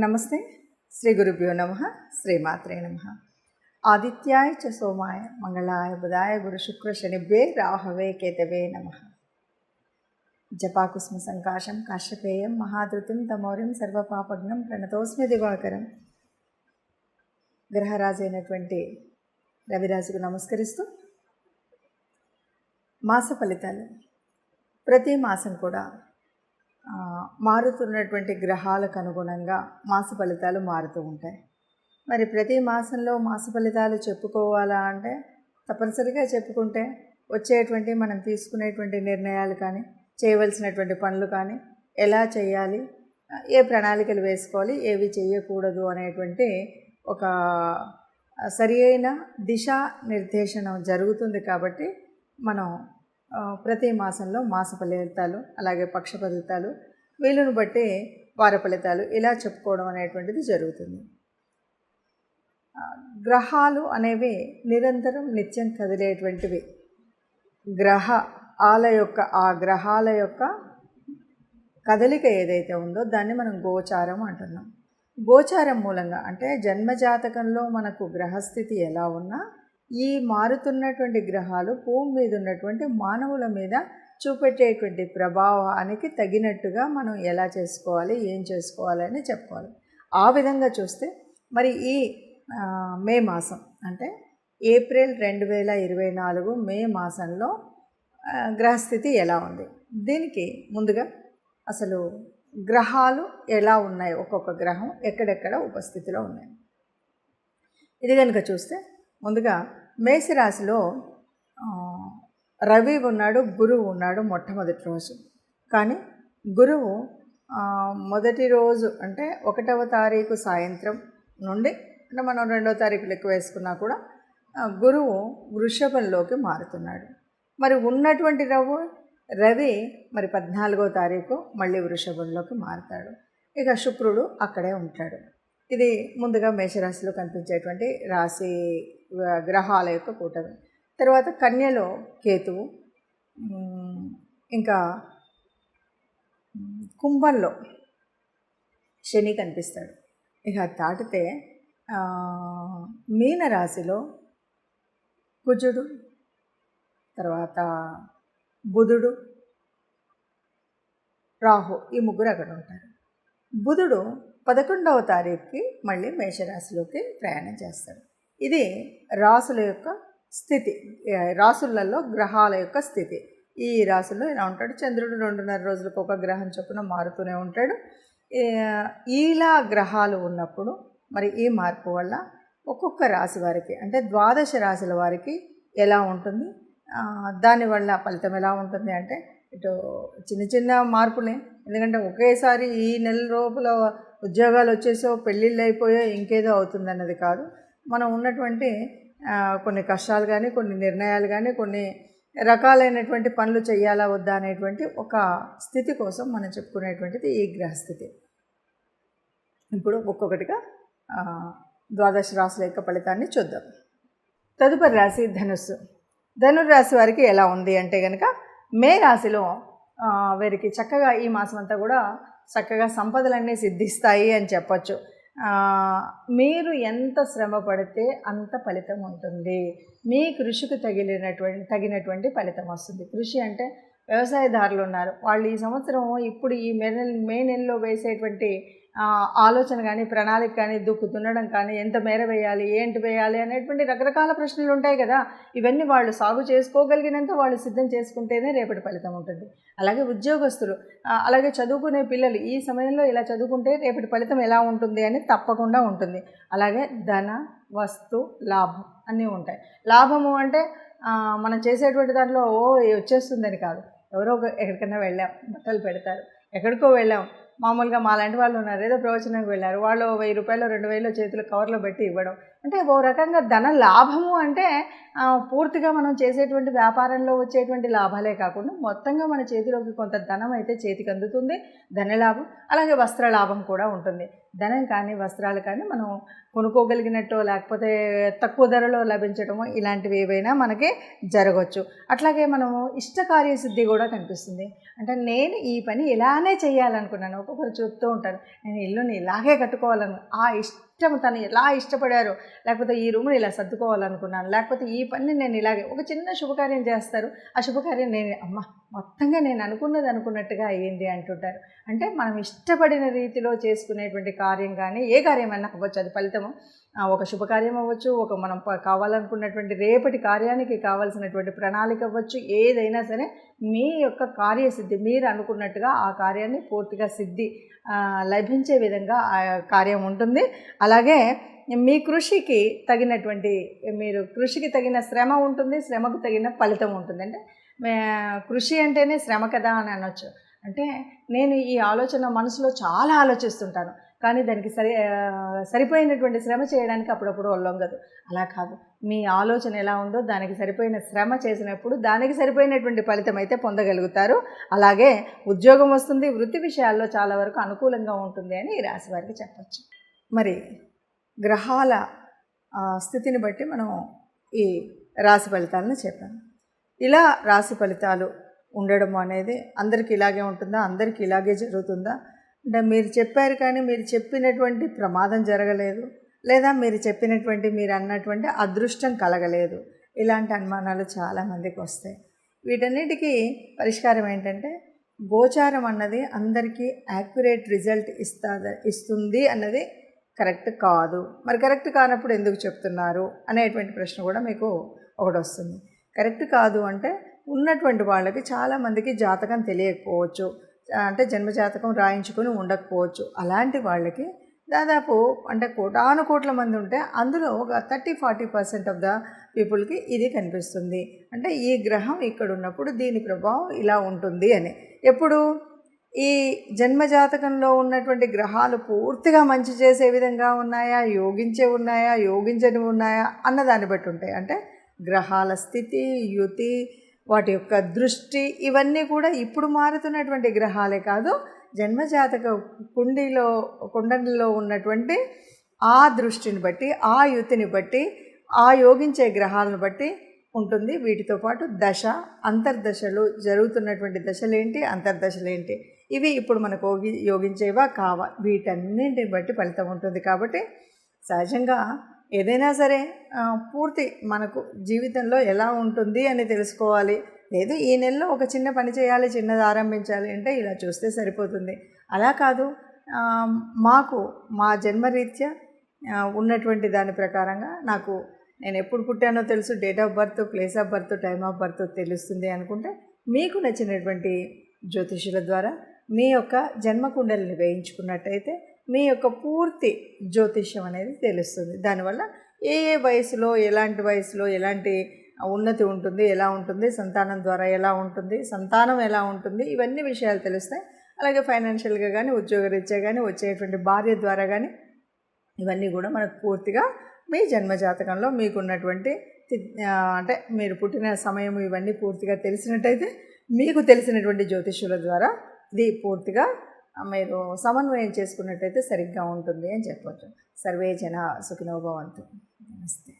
నమస్తే. శ్రీ గురుభ్యో నమః. శ్రీమాత్రే నమః. ఆదిత్యాయ చ సోమాయ మంగళాయ బుధాయ గురు శుక్ర శనిభ్యే రాహవే కేతవే నమః. జపాకుస్మ సంకాశం కాశ్యపేయం మహాధృతిం తమౌర్యం సర్వపాపగ్నం ప్రణతోస్మి దివాకరం. గ్రహరాజైనటువంటి రవిరాజుకు నమస్కరిస్తూ మాస ఫలితాలు. ప్రతి మాసం కూడా మారుతున్నటువంటి గ్రహాలకు అనుగుణంగా మాస ఫలితాలు మారుతూ ఉంటాయి. మరి ప్రతి మాసంలో మాస ఫలితాలు చెప్పుకోవాలా అంటే తప్పనిసరిగా చెప్పుకుంటే వచ్చేటువంటి మనం తీసుకునేటువంటి నిర్ణయాలు కానీ, చేయవలసినటువంటి పనులు కానీ, ఎలా చేయాలి, ఏ ప్రణాళికలు వేసుకోవాలి, ఏవి చేయకూడదు అనేటువంటి ఒక సరి అయిన దిశా నిర్దేశనం జరుగుతుంది. కాబట్టి మనం ప్రతి మాసంలో మాస ఫలితాలు, అలాగే పక్ష ఫలితాలు, వీలును బట్టి వార ఫలితాలు ఇలా చెప్పుకోవడం అనేటువంటిది జరుగుతుంది. గ్రహాలు అనేవి నిరంతరం నిత్యం కదిలేటువంటివి. ఆ గ్రహాల యొక్క కదలిక ఏదైతే ఉందో దాన్ని మనం గోచారం అంటున్నాం. గోచారం మూలంగా అంటే జన్మజాతకంలో మనకు గ్రహస్థితి ఎలా ఉన్నా ఈ మారుతున్నటువంటి గ్రహాలు భూమి మీద ఉన్నటువంటి మానవుల మీద చూపెట్టేటువంటి ప్రభావానికి తగినట్టుగా మనం ఎలా చేసుకోవాలి, ఏం చేసుకోవాలి అని చెప్పుకోవాలి. ఆ విధంగా చూస్తే మరి ఈ మే మాసం అంటే ఏప్రిల్ 2024 మే మాసంలో గ్రహస్థితి ఎలా ఉంది, దీనికి ముందుగా అసలు గ్రహాలు ఎలా ఉన్నాయి, ఒక్కొక్క గ్రహం ఎక్కడెక్కడ ఉపస్థితిలో ఉన్నాయి ఇది కనుక చూస్తే ముందుగా మేషరాశిలో రవి ఉన్నాడు, గురువు ఉన్నాడు మొట్టమొదటి రోజు. కానీ గురువు మొదటి రోజు అంటే 1వ తారీఖు సాయంత్రం నుండి అంటే మనం 2వ తారీఖు లెక్క వేసుకున్నా కూడా గురువు వృషభంలోకి మారుతున్నాడు. మరి ఉన్నటువంటి రవి మరి 14వ తారీఖు మళ్ళీ వృషభంలోకి మారుతాడు. ఇక శుక్రుడు అక్కడే ఉంటాడు. ఇది ముందుగా మేషరాశిలో కనిపించేటువంటి రాశి గ్రహాల యొక్క కూటమి. తర్వాత కన్యలో కేతువు, ఇంకా కుంభంలో శని కనిపిస్తాడు. ఇక దాటితే మీనరాశిలో కుజుడు, తర్వాత బుధుడు, రాహు, ఈ ముగ్గురు అక్కడ ఉంటారు. బుధుడు 11వ తారీఖుకి మళ్ళీ మేషరాశిలోకి ప్రయాణం చేస్తాడు. ఇది రాసుల యొక్క స్థితి, రాసులలో గ్రహాల యొక్క స్థితి. ఈ రాసుల్లో ఇలా ఉంటాడు. చంద్రుడు 2.5 రోజులకు ఒక గ్రహం చొప్పున మారుతూనే ఉంటాడు. ఇలా గ్రహాలు ఉన్నప్పుడు మరి ఈ మార్పు వల్ల ఒక్కొక్క రాశి వారికి అంటే 12 రాశుల వారికి ఎలా ఉంటుంది, దానివల్ల ఫలితం ఎలా ఉంటుంది అంటే ఇటు చిన్న చిన్న మార్పులే. ఎందుకంటే ఒకేసారి ఈ నెల లోపల ఉద్యోగాలు వచ్చేసో, పెళ్ళిళ్ళు అయిపోయో, ఇంకేదో అవుతుందన్నది కాదు. మనం ఉన్నటువంటి కొన్ని కష్టాలు కానీ, కొన్ని నిర్ణయాలు కానీ, కొన్ని రకాలైనటువంటి పనులు చేయాలా వద్దా అనేటువంటి ఒక స్థితి కోసం మనం చెప్పుకునేటువంటిది ఈ గ్రహస్థితి. ఇప్పుడు ఒక్కొక్కటిగా 12 రాశుల యొక్క ఫలితాన్ని చూద్దాం. తదుపరి రాశి ధనుస్సు. ధనుర్రాశి వారికి ఎలా ఉంది అంటే కనుక మే రాశిలో వీరికి చక్కగా ఈ మాసం అంతా కూడా చక్కగా సంపదలన్నీ సిద్ధిస్తాయి అని చెప్పచ్చు. మీరు ఎంత శ్రమ పడితే అంత ఫలితం ఉంటుంది. మీ కృషికి తగినటువంటి ఫలితం వస్తుంది. కృషి అంటే వ్యవసాయదారులు ఉన్నారు, వాళ్ళు ఈ సంవత్సరం ఇప్పుడు ఈ మే నెలలో వేసేటువంటి ఆలోచన కానీ, ప్రణాళిక కానీ, దున్నడం కానీ, ఎంత మేర వేయాలి, ఏంటి వేయాలి అనేటువంటి రకరకాల ప్రశ్నలు ఉంటాయి కదా. ఇవన్నీ వాళ్ళు సాగు చేసుకోగలిగినంత వాళ్ళు సిద్ధం చేసుకుంటేనే రేపటి ఫలితం ఉంటుంది. అలాగే ఉద్యోగస్తులు, అలాగే చదువుకునే పిల్లలు ఈ సమయంలో ఇలా చదువుకుంటే రేపటి ఫలితం ఎలా ఉంటుంది అని తప్పకుండా ఉంటుంది. అలాగే ధన, వస్తు, లాభం అన్నీ ఉంటాయి. లాభము అంటే మనం చేసేటువంటి దాంట్లో వచ్చేస్తుందని కాదు. ఎవరో ఎక్కడికైనా వెళ్ళాం, బట్టలు పెడతారు, ఎక్కడికో వెళ్ళాం, మామూలుగా మా లాంటి వాళ్ళు ఉన్నారు, ఏదో ప్రవచనానికి వెళ్ళారు, వాళ్ళు 1000 రూపాయలు 2000 చేతులు కవర్లో పెట్టి ఇవ్వడం అంటే ఓ రకంగా ధన లాభము అంటే పూర్తిగా మనం చేసేటువంటి వ్యాపారంలో వచ్చేటువంటి లాభాలే కాకుండా మొత్తంగా మన చేతిలోకి కొంత ధనం అయితే చేతికి అందుతుంది, ధనలాభం. అలాగే వస్త్ర లాభం కూడా ఉంటుంది. ధనం కానీ, వస్త్రాలు కానీ మనం కొనుక్కోగలిగినట్టు, లేకపోతే తక్కువ ధరలో లభించడము, ఇలాంటివి ఏవైనా మనకి జరగవచ్చు. అట్లాగే మనము ఇష్టకార్యసిద్ధి కూడా కనిపిస్తుంది. అంటే నేను ఈ పని ఇలానే చేయాలనుకున్నాను, ఒక ఒకరు చెప్తూ ఉంటారు, నేను ఇల్లుని ఇలాగే కట్టుకోవాలను, ఆ ఇష్టం తను ఎలా ఇష్టపడారో, లేకపోతే ఈ రూమ్ని ఇలా సర్దుకోవాలనుకున్నాను, లేకపోతే ఈ పని నేను ఇలాగే ఒక చిన్న శుభకార్యం చేస్తారు, ఆ శుభకార్యం నేను మొత్తంగా నేను అనుకున్నది అనుకున్నట్టుగా అయ్యింది అంటుంటారు. అంటే మనం ఇష్టపడిన రీతిలో చేసుకునేటువంటి కార్యం కానీ ఏ కార్యమైనా అవ్వచ్చు, అది ఫలితము ఒక శుభకార్యం అవ్వచ్చు, ఒక మనం కావాలనుకున్నటువంటి రేపటి కార్యానికి కావాల్సినటువంటి ప్రణాళిక అవ్వచ్చు, ఏదైనా సరే మీ యొక్క కార్యసిద్ధి మీరు అనుకున్నట్టుగా ఆ కార్యాన్ని పూర్తిగా సిద్ధి లభించే విధంగా ఆ కార్యం ఉంటుంది. అలాగే మీ కృషికి తగినటువంటి మీరు కృషికి తగిన శ్రమ ఉంటుంది, శ్రమకు తగిన ఫలితం ఉంటుంది. అంటే కృషి అంటేనే శ్రమ కదా అని అనొచ్చు. అంటే నేను ఈ ఆలోచన మనసులో చాలా ఆలోచిస్తుంటాను, కానీ దానికి సరిపోయినటువంటి శ్రమ చేయడానికి అప్పుడప్పుడు ఒళ్ళొంగదు. అలా కాదు, మీ ఆలోచన ఎలా ఉందో దానికి సరిపోయిన శ్రమ చేసినప్పుడు దానికి సరిపోయినటువంటి ఫలితం అయితే పొందగలుగుతారు. అలాగే ఉద్యోగం వస్తుంది, వృత్తి విషయాల్లో చాలా వరకు అనుకూలంగా ఉంటుంది అని ఈ రాశి వారికి చెప్పచ్చు. మరి గ్రహాల స్థితిని బట్టి మనం ఈ రాశి ఫలితాలను చెప్పాము. ఇలా రాశి ఫలితాలు ఉండడం అనేది అందరికీ ఇలాగే ఉంటుందా, అందరికీ ఇలాగే జరుగుతుందా అంటే మీరు చెప్పారు కానీ మీరు చెప్పినటువంటి ప్రమాదం జరగలేదు, లేదా మీరు చెప్పినటువంటి మీరు అన్నటువంటి అదృష్టం కలగలేదు, ఇలాంటి అనుమానాలు చాలామందికి వస్తాయి. వీటన్నిటికీ పరిష్కారం ఏంటంటే గోచారం అన్నది అందరికీ యాక్యురేట్ రిజల్ట్ ఇస్తుంది అన్నది కరెక్ట్ కాదు. మరి కరెక్ట్ కానప్పుడు ఎందుకు చెప్తున్నారు అనేటువంటి ప్రశ్న కూడా మీకు ఒకటి వస్తుంది. కరెక్ట్ కాదు అంటే ఉన్నటువంటి వాళ్ళకి చాలామందికి జాతకం తెలియకపోవచ్చు, అంటే జన్మజాతకం రాయించుకొని ఉండకపోవచ్చు. అలాంటి వాళ్ళకి దాదాపు అంటే కోటానుకోట్ల మంది ఉంటే అందులో ఒక 30-40% ఆఫ్ ద పీపుల్కి ఇది కనిపిస్తుంది. అంటే ఈ గ్రహం ఇక్కడ ఉన్నప్పుడు దీని ప్రభావం ఇలా ఉంటుంది అని. ఎప్పుడు ఈ జన్మజాతకంలో ఉన్నటువంటి గ్రహాలు పూర్తిగా మంచి చేసే విధంగా ఉన్నాయా, యోగించే ఉన్నాయా, యోగించని ఉన్నాయా అన్న దాన్ని బట్టి ఉంటాయి. అంటే గ్రహాల స్థితి, యుతి, వాటి యొక్క దృష్టి ఇవన్నీ కూడా ఇప్పుడు మారుతున్నటువంటి గ్రహాలే కాదు, జన్మజాతక కుండలిలో ఉన్నటువంటి ఆ దృష్టిని బట్టి, ఆ యుతిని బట్టి, ఆ యోగించే గ్రహాలను బట్టి ఉంటుంది. వీటితో పాటు దశ, అంతర్దశలు, జరుగుతున్నటువంటి దశలేంటి, అంతర్దశలేంటి, ఇవి ఇప్పుడు మనకు యోగించేవా కావా, వీటన్నింటిని బట్టి ఫలితం ఉంటుంది. కాబట్టి సహజంగా ఏదైనా సరే పూర్తి మనకు జీవితంలో ఎలా ఉంటుంది అని తెలుసుకోవాలి. లేదు ఈ నెలలో ఒక చిన్న పని చేయాలి, చిన్నది ఆరంభించాలి అంటే ఇలా చూస్తే సరిపోతుంది. అలా కాదు, మాకు మా జన్మరీత్యా ఉన్నటువంటి దాని ప్రకారంగా నాకు నేను ఎప్పుడు పుట్టానో తెలుసు, date of birth, place of birth, time of birth తెలుస్తుంది అనుకుంటే మీకు నచ్చినటువంటి జ్యోతిషుల ద్వారా మీ యొక్క జన్మకుండలిని వేయించుకున్నట్టయితే మీ యొక్క పూర్తి జ్యోతిష్యం అనేది తెలుస్తుంది. దానివల్ల ఏ వయసులో ఎలాంటి ఉన్నతి ఉంటుంది, ఎలా ఉంటుంది, సంతానం ద్వారా ఎలా ఉంటుంది, సంతానం ఎలా ఉంటుంది, ఇవన్నీ విషయాలు తెలుస్తాయి. అలాగే ఫైనాన్షియల్గా కానీ, ఉద్యోగరీత్యా కానీ, వచ్చేటువంటి భార్య ద్వారా కానీ ఇవన్నీ కూడా మనకు పూర్తిగా మీ జన్మజాతకంలో మీకున్నటువంటి అంటే మీరు పుట్టిన సమయం ఇవన్నీ పూర్తిగా తెలిసినట్టయితే మీకు తెలిసినటువంటి జ్యోతిష్యుల ద్వారా ఇది పూర్తిగా మీరు సమన్వయం చేసుకున్నట్టయితే సరిగ్గా ఉంటుంది అని చెప్పవచ్చు. సర్వే జన సుఖినో భవంతు. నమస్తే.